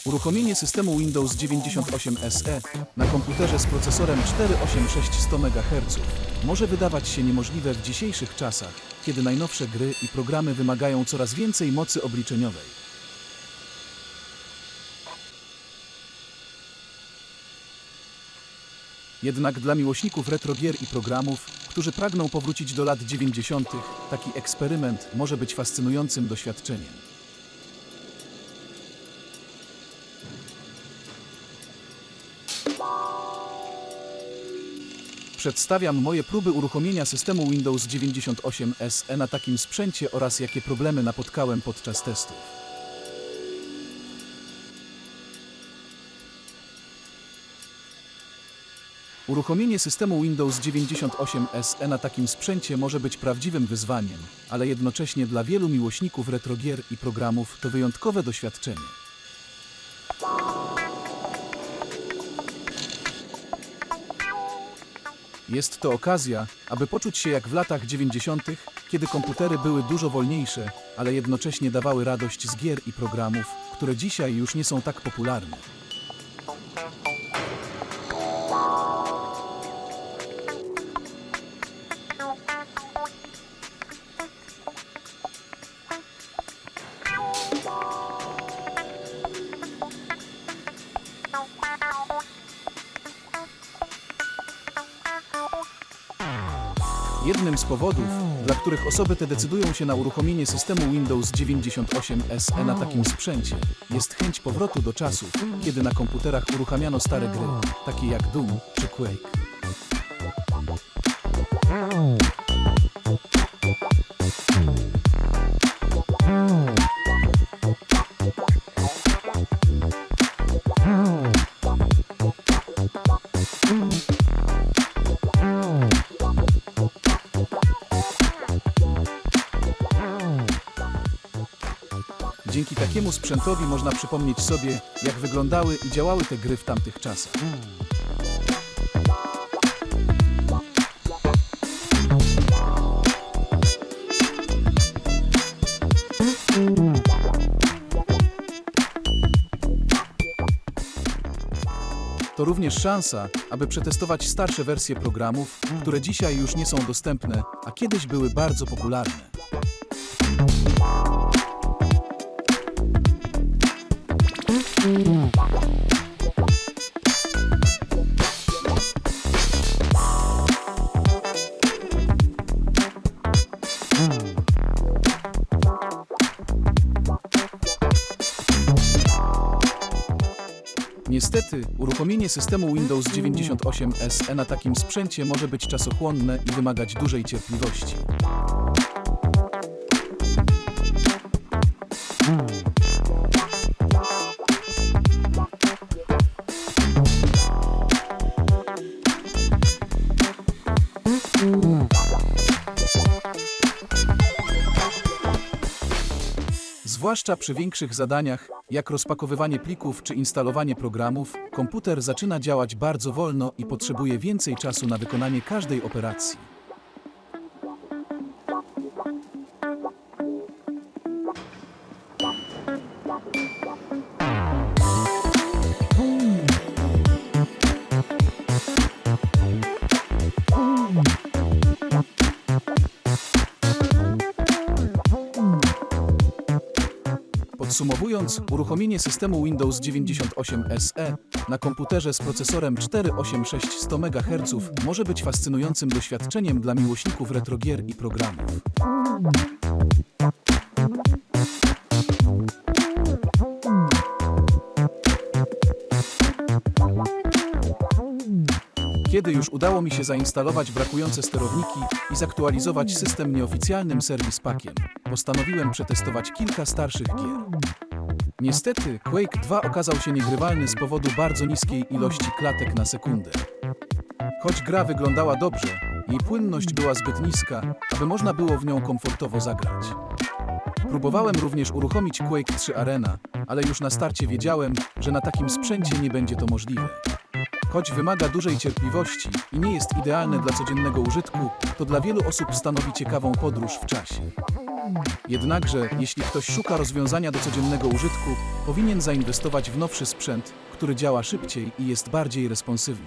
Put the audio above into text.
Uruchomienie systemu Windows 98 SE na komputerze z procesorem 48600 MHz może wydawać się niemożliwe w dzisiejszych czasach, kiedy najnowsze gry i programy wymagają coraz więcej mocy obliczeniowej. Jednak dla miłośników retro gier i programów, którzy pragną powrócić do lat 90., taki eksperyment może być fascynującym doświadczeniem. Przedstawiam moje próby uruchomienia systemu Windows 98 SE na takim sprzęcie oraz jakie problemy napotkałem podczas testów. Uruchomienie systemu Windows 98 SE na takim sprzęcie może być prawdziwym wyzwaniem, ale jednocześnie dla wielu miłośników retro gier i programów to wyjątkowe doświadczenie. Jest to okazja, aby poczuć się jak w latach 90., kiedy komputery były dużo wolniejsze, ale jednocześnie dawały radość z gier i programów, które dzisiaj już nie są tak popularne. Jednym z powodów, dla których osoby te decydują się na uruchomienie systemu Windows 98 SE na takim sprzęcie, jest chęć powrotu do czasów, kiedy na komputerach uruchamiano stare gry, takie jak Doom czy Quake. Dzięki takiemu sprzętowi można przypomnieć sobie, jak wyglądały i działały te gry w tamtych czasach. To również szansa, aby przetestować starsze wersje programów, które dzisiaj już nie są dostępne, a kiedyś były bardzo popularne. Niestety, uruchomienie systemu Windows 98 SE na takim sprzęcie może być czasochłonne i wymagać dużej cierpliwości. Zwłaszcza przy większych zadaniach, jak rozpakowywanie plików czy instalowanie programów, komputer zaczyna działać bardzo wolno i potrzebuje więcej czasu na wykonanie każdej operacji. Podsumowując, uruchomienie systemu Windows 98 SE na komputerze z procesorem 48600 MHz może być fascynującym doświadczeniem dla miłośników retro gier i programów. Kiedy już udało mi się zainstalować brakujące sterowniki i zaktualizować system nieoficjalnym Service Packiem, postanowiłem przetestować kilka starszych gier. Niestety, Quake 2 okazał się niegrywalny z powodu bardzo niskiej ilości klatek na sekundę. Choć gra wyglądała dobrze, jej płynność była zbyt niska, aby można było w nią komfortowo zagrać. Próbowałem również uruchomić Quake 3 Arena, ale już na starcie wiedziałem, że na takim sprzęcie nie będzie to możliwe. Choć wymaga dużej cierpliwości i nie jest idealne dla codziennego użytku, to dla wielu osób stanowi ciekawą podróż w czasie. Jednakże, jeśli ktoś szuka rozwiązania do codziennego użytku, powinien zainwestować w nowszy sprzęt, który działa szybciej i jest bardziej responsywny.